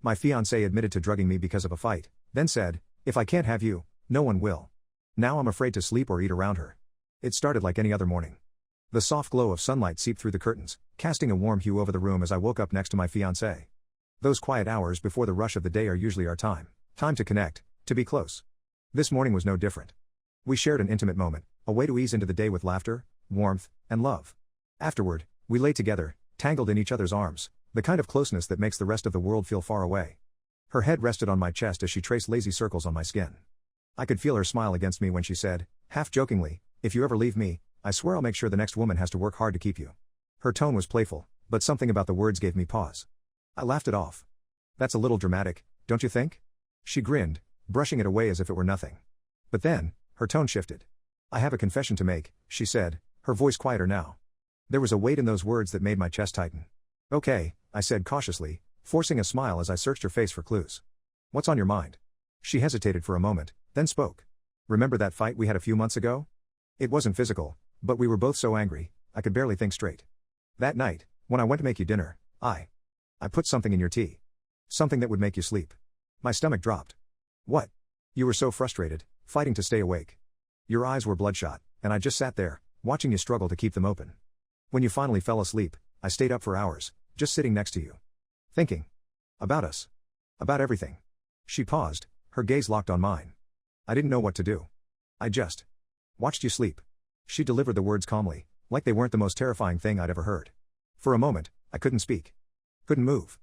My fiancée admitted to drugging me because of a fight, then said, "If I can't have you, no one will." Now I'm afraid to sleep or eat around her. It started like any other morning. The soft glow of sunlight seeped through the curtains, casting a warm hue over the room as I woke up next to my fiancée. Those quiet hours before the rush of the day are usually our time. Time to connect, to be close. This morning was no different. We shared an intimate moment, a way to ease into the day with laughter, warmth, and love. Afterward, we lay together, tangled in each other's arms, the kind of closeness that makes the rest of the world feel far away. Her head rested on my chest as she traced lazy circles on my skin. I could feel her smile against me when she said, half jokingly, "If you ever leave me, I swear I'll make sure the next woman has to work hard to keep you." Her tone was playful, but something about the words gave me pause. I laughed it off. "That's a little dramatic, don't you think?" She grinned, brushing it away as if it were nothing. But then, her tone shifted. "I have a confession to make," she said, her voice quieter now. There was a weight in those words that made my chest tighten. "Okay," I said cautiously, forcing a smile as I searched her face for clues. "What's on your mind?" She hesitated for a moment, then spoke. "Remember that fight we had a few months ago? It wasn't physical, but we were both so angry, I could barely think straight. That night, when I went to make you dinner, I put something in your tea. Something that would make you sleep." My stomach dropped. "What?" "You were so frustrated, fighting to stay awake. Your eyes were bloodshot, and I just sat there, watching you struggle to keep them open. When you finally fell asleep, I stayed up for hours, just sitting next to you. Thinking. About us. About everything." She paused, her gaze locked on mine. I didn't know what to do. "I just watched you sleep." She delivered the words calmly, like they weren't the most terrifying thing I'd ever heard. For a moment, I couldn't speak. Couldn't move.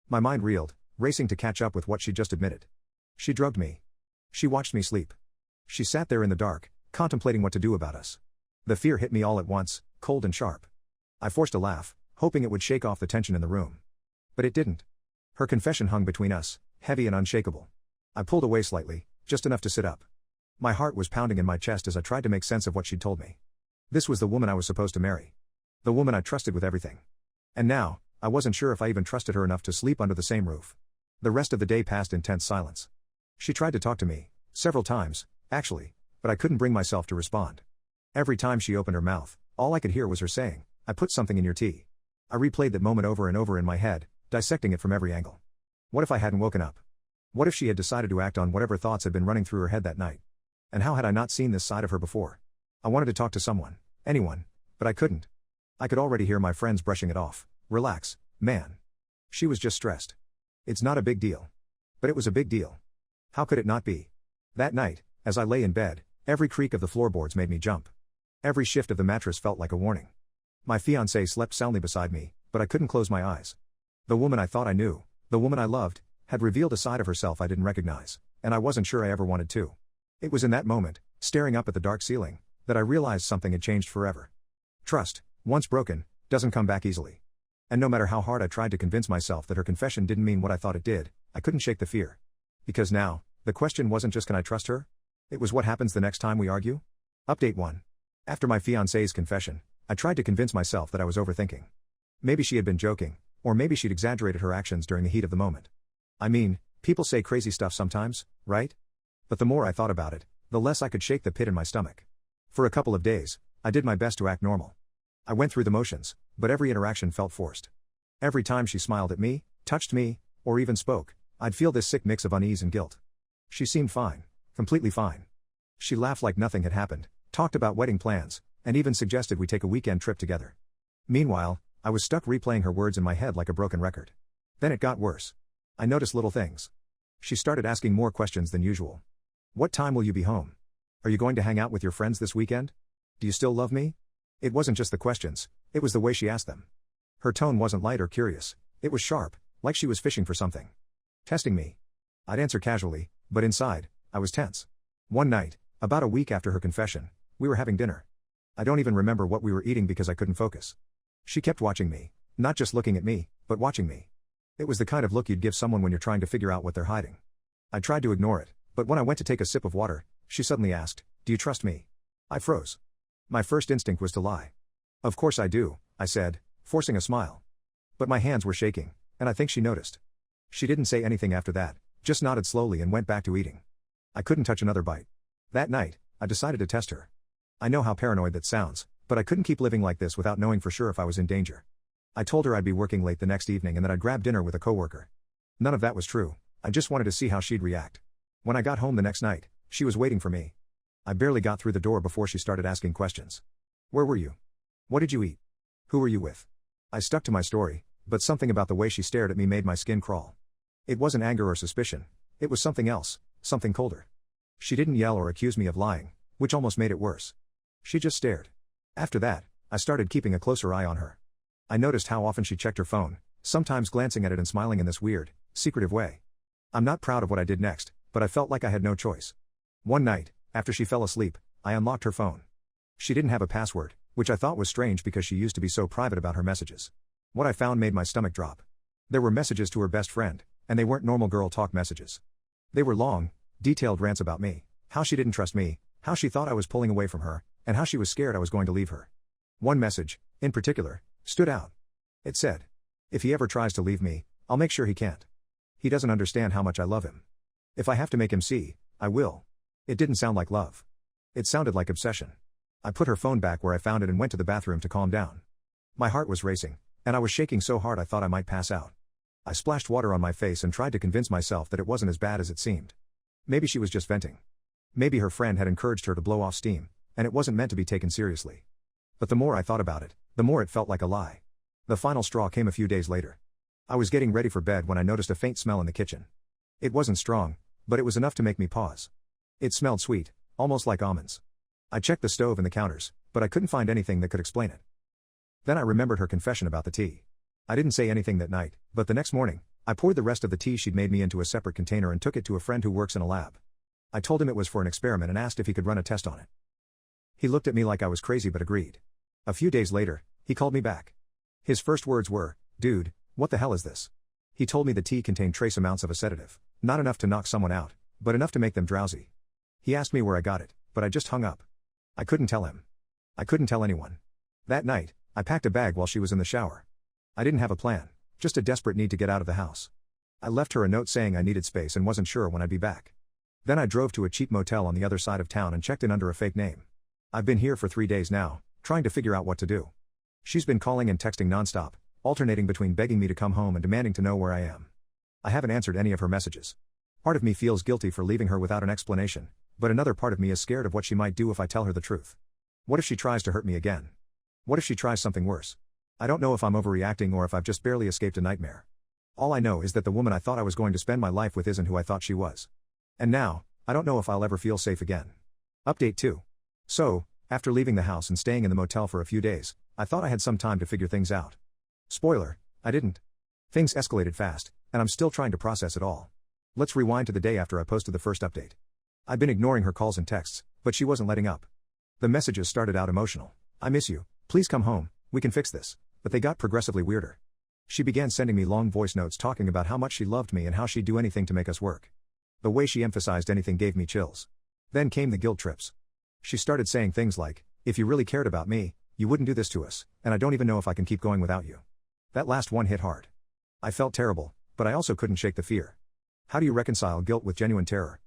My mind reeled, racing to catch up with what she'd just admitted. She drugged me. She watched me sleep. She sat there in the dark, contemplating what to do about us. The fear hit me all at once, cold and sharp. I forced a laugh, hoping it would shake off the tension in the room. But it didn't. Her confession hung between us, heavy and unshakable. I pulled away slightly, just enough to sit up. My heart was pounding in my chest as I tried to make sense of what she'd told me. This was the woman I was supposed to marry. The woman I trusted with everything. And now, I wasn't sure if I even trusted her enough to sleep under the same roof. The rest of the day passed in tense silence. She tried to talk to me, several times, actually, but I couldn't bring myself to respond. Every time she opened her mouth, all I could hear was her saying, "I put something in your tea." I replayed that moment over and over in my head, dissecting it from every angle. What if I hadn't woken up? What if she had decided to act on whatever thoughts had been running through her head that night? And how had I not seen this side of her before? I wanted to talk to someone, anyone, but I couldn't. I could already hear my friends brushing it off. "Relax, man. She was just stressed. It's not a big deal." But it was a big deal. How could it not be? That night, as I lay in bed, every creak of the floorboards made me jump. Every shift of the mattress felt like a warning. My fiancée slept soundly beside me, but I couldn't close my eyes. The woman I thought I knew, the woman I loved, had revealed a side of herself I didn't recognize, and I wasn't sure I ever wanted to. It was in that moment, staring up at the dark ceiling, that I realized something had changed forever. Trust, once broken, doesn't come back easily. And no matter how hard I tried to convince myself that her confession didn't mean what I thought it did, I couldn't shake the fear. Because now, the question wasn't just can I trust her? It was what happens the next time we argue? Update 1. After my fiancée's confession, I tried to convince myself that I was overthinking. Maybe she had been joking, or maybe she'd exaggerated her actions during the heat of the moment. I mean, people say crazy stuff sometimes, right? But the more I thought about it, the less I could shake the pit in my stomach. For a couple of days, I did my best to act normal. I went through the motions, but every interaction felt forced. Every time she smiled at me, touched me, or even spoke, I'd feel this sick mix of unease and guilt. She seemed fine, completely fine. She laughed like nothing had happened, talked about wedding plans, and even suggested we take a weekend trip together. Meanwhile, I was stuck replaying her words in my head like a broken record. Then it got worse. I noticed little things. She started asking more questions than usual. "What time will you be home? Are you going to hang out with your friends this weekend? Do you still love me?" It wasn't just the questions, it was the way she asked them. Her tone wasn't light or curious, it was sharp, like she was fishing for something. Testing me. I'd answer casually, but inside, I was tense. One night, about a week after her confession, we were having dinner. I don't even remember what we were eating because I couldn't focus. She kept watching me, not just looking at me, but watching me. It was the kind of look you'd give someone when you're trying to figure out what they're hiding. I tried to ignore it, but when I went to take a sip of water, she suddenly asked, "Do you trust me?" I froze. My first instinct was to lie. "Of course I do," I said, forcing a smile. But my hands were shaking, and I think she noticed. She didn't say anything after that, just nodded slowly and went back to eating. I couldn't touch another bite. That night, I decided to test her. I know how paranoid that sounds, but I couldn't keep living like this without knowing for sure if I was in danger. I told her I'd be working late the next evening and that I'd grab dinner with a coworker. None of that was true, I just wanted to see how she'd react. When I got home the next night, she was waiting for me. I barely got through the door before she started asking questions. Where were you? What did you eat? Who were you with? I stuck to my story, but something about the way she stared at me made my skin crawl. It wasn't anger or suspicion, it was something else, something colder. She didn't yell or accuse me of lying, which almost made it worse. She just stared. After that, I started keeping a closer eye on her. I noticed how often she checked her phone, sometimes glancing at it and smiling in this weird, secretive way. I'm not proud of what I did next, but I felt like I had no choice. One night, after she fell asleep, I unlocked her phone. She didn't have a password, which I thought was strange because she used to be so private about her messages. What I found made my stomach drop. There were messages to her best friend, and they weren't normal girl talk messages. They were long, detailed rants about me, how she didn't trust me, how she thought I was pulling away from her, and how she was scared I was going to leave her. One message, in particular, stood out. It said, "If he ever tries to leave me, I'll make sure he can't. He doesn't understand how much I love him. If I have to make him see, I will." It didn't sound like love. It sounded like obsession. I put her phone back where I found it and went to the bathroom to calm down. My heart was racing, and I was shaking so hard I thought I might pass out. I splashed water on my face and tried to convince myself that it wasn't as bad as it seemed. Maybe she was just venting. Maybe her friend had encouraged her to blow off steam, and it wasn't meant to be taken seriously. But the more I thought about it, the more it felt like a lie. The final straw came a few days later. I was getting ready for bed when I noticed a faint smell in the kitchen. It wasn't strong, but it was enough to make me pause. It smelled sweet, almost like almonds. I checked the stove and the counters, but I couldn't find anything that could explain it. Then I remembered her confession about the tea. I didn't say anything that night, but the next morning, I poured the rest of the tea she'd made me into a separate container and took it to a friend who works in a lab. I told him it was for an experiment and asked if he could run a test on it. He looked at me like I was crazy but agreed. A few days later, he called me back. His first words were, "Dude, what the hell is this?" He told me the tea contained trace amounts of a sedative, not enough to knock someone out, but enough to make them drowsy. He asked me where I got it, but I just hung up. I couldn't tell him. I couldn't tell anyone. That night, I packed a bag while she was in the shower. I didn't have a plan, just a desperate need to get out of the house. I left her a note saying I needed space and wasn't sure when I'd be back. Then I drove to a cheap motel on the other side of town and checked in under a fake name. I've been here for 3 days now, trying to figure out what to do. She's been calling and texting nonstop, alternating between begging me to come home and demanding to know where I am. I haven't answered any of her messages. Part of me feels guilty for leaving her without an explanation, but another part of me is scared of what she might do if I tell her the truth. What if she tries to hurt me again? What if she tries something worse? I don't know if I'm overreacting or if I've just barely escaped a nightmare. All I know is that the woman I thought I was going to spend my life with isn't who I thought she was. And now, I don't know if I'll ever feel safe again. Update 2. So, after leaving the house and staying in the motel for a few days, I thought I had some time to figure things out. Spoiler, I didn't. Things escalated fast, and I'm still trying to process it all. Let's rewind to the day after I posted the first update. I'd been ignoring her calls and texts, but she wasn't letting up. The messages started out emotional. "I miss you, please come home, we can fix this," but they got progressively weirder. She began sending me long voice notes talking about how much she loved me and how she'd do anything to make us work. The way she emphasized anything gave me chills. Then came the guilt trips. She started saying things like, "If you really cared about me, you wouldn't do this to us, and I don't even know if I can keep going without you." That last one hit hard. I felt terrible, but I also couldn't shake the fear. How do you reconcile guilt with genuine terror?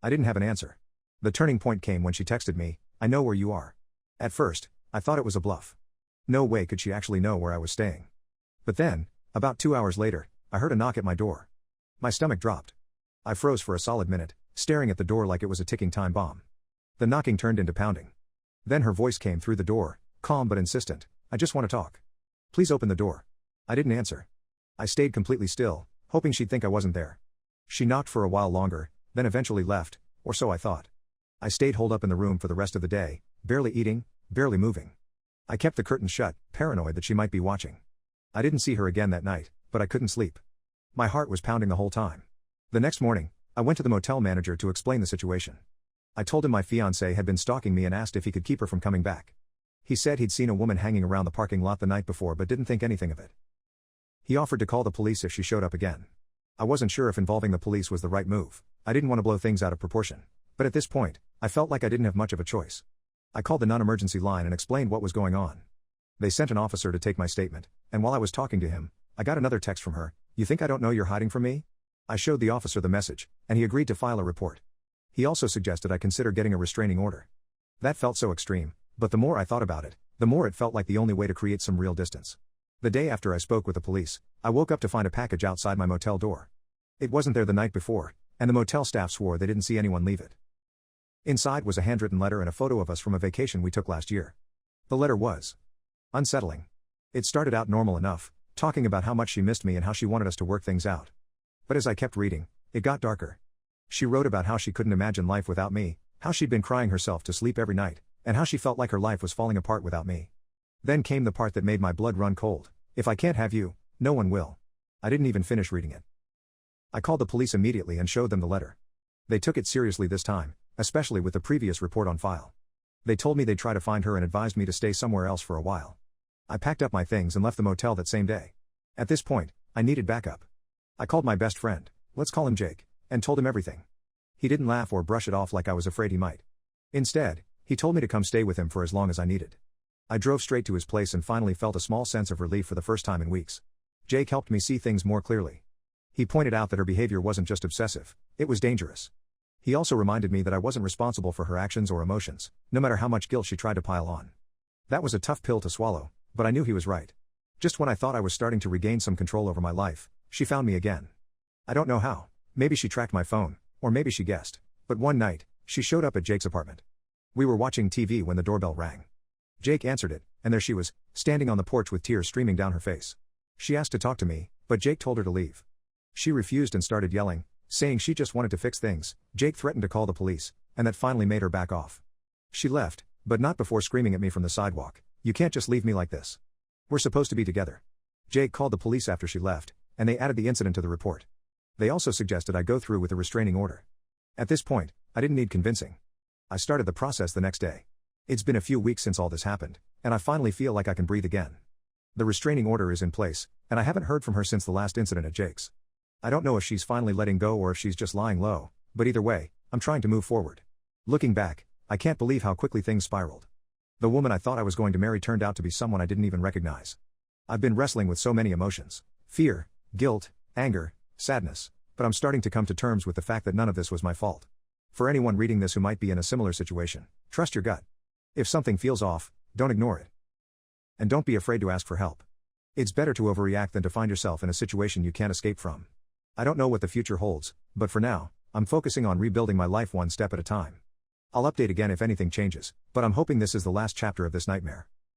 I didn't have an answer. The turning point came when she texted me, "I know where you are." At first, I thought it was a bluff. No way could she actually know where I was staying. But then, about 2 hours later, I heard a knock at my door. My stomach dropped. I froze for a solid minute, staring at the door like it was a ticking time bomb. The knocking turned into pounding. Then her voice came through the door, calm but insistent. "I just want to talk. Please open the door." I didn't answer. I stayed completely still, hoping she'd think I wasn't there. She knocked for a while longer, then eventually left, or so I thought. I stayed holed up in the room for the rest of the day, barely eating, barely moving. I kept the curtains shut, paranoid that she might be watching. I didn't see her again that night, but I couldn't sleep. My heart was pounding the whole time. The next morning, I went to the motel manager to explain the situation. I told him my fiancée had been stalking me and asked if he could keep her from coming back. He said he'd seen a woman hanging around the parking lot the night before but didn't think anything of it. He offered to call the police if she showed up again. I wasn't sure if involving the police was the right move. I didn't want to blow things out of proportion. But at this point, I felt like I didn't have much of a choice. I called the non-emergency line and explained what was going on. They sent an officer to take my statement, and while I was talking to him, I got another text from her. "You think I don't know you're hiding from me?" I showed the officer the message, and he agreed to file a report. He also suggested I consider getting a restraining order. That felt so extreme, but the more I thought about it, the more it felt like the only way to create some real distance. The day after I spoke with the police, I woke up to find a package outside my motel door. It wasn't there the night before, and the motel staff swore they didn't see anyone leave it. Inside was a handwritten letter and a photo of us from a vacation we took last year. The letter was unsettling. It started out normal enough, talking about how much she missed me and how she wanted us to work things out. But as I kept reading, it got darker. She wrote about how she couldn't imagine life without me, how she'd been crying herself to sleep every night, and how she felt like her life was falling apart without me. Then came the part that made my blood run cold. If I can't have you, no one will. I didn't even finish reading it. I called the police immediately and showed them the letter. They took it seriously this time, especially with the previous report on file. They told me they'd try to find her and advised me to stay somewhere else for a while. I packed up my things and left the motel that same day. At this point, I needed backup. I called my best friend, let's call him Jake, and told him everything. He didn't laugh or brush it off like I was afraid he might. Instead, he told me to come stay with him for as long as I needed. I drove straight to his place and finally felt a small sense of relief for the first time in weeks. Jake helped me see things more clearly. He pointed out that her behavior wasn't just obsessive, it was dangerous. He also reminded me that I wasn't responsible for her actions or emotions, no matter how much guilt she tried to pile on. That was a tough pill to swallow, but I knew he was right. Just when I thought I was starting to regain some control over my life, she found me again. I don't know how, maybe she tracked my phone, or maybe she guessed, but one night, she showed up at Jake's apartment. We were watching TV when the doorbell rang. Jake answered it, and there she was, standing on the porch with tears streaming down her face. She asked to talk to me, but Jake told her to leave. She refused and started yelling, saying she just wanted to fix things. Jake threatened to call the police, and that finally made her back off. She left, but not before screaming at me from the sidewalk, "You can't just leave me like this. We're supposed to be together." Jake called the police after she left, and they added the incident to the report. They also suggested I go through with a restraining order. At this point, I didn't need convincing. I started the process the next day. It's been a few weeks since all this happened, and I finally feel like I can breathe again. The restraining order is in place, and I haven't heard from her since the last incident at Jake's. I don't know if she's finally letting go or if she's just lying low, but either way, I'm trying to move forward. Looking back, I can't believe how quickly things spiraled. The woman I thought I was going to marry turned out to be someone I didn't even recognize. I've been wrestling with so many emotions: fear, guilt, anger, sadness, but I'm starting to come to terms with the fact that none of this was my fault. For anyone reading this who might be in a similar situation, trust your gut. If something feels off, don't ignore it. And don't be afraid to ask for help. It's better to overreact than to find yourself in a situation you can't escape from. I don't know what the future holds, but for now, I'm focusing on rebuilding my life one step at a time. I'll update again if anything changes, but I'm hoping this is the last chapter of this nightmare.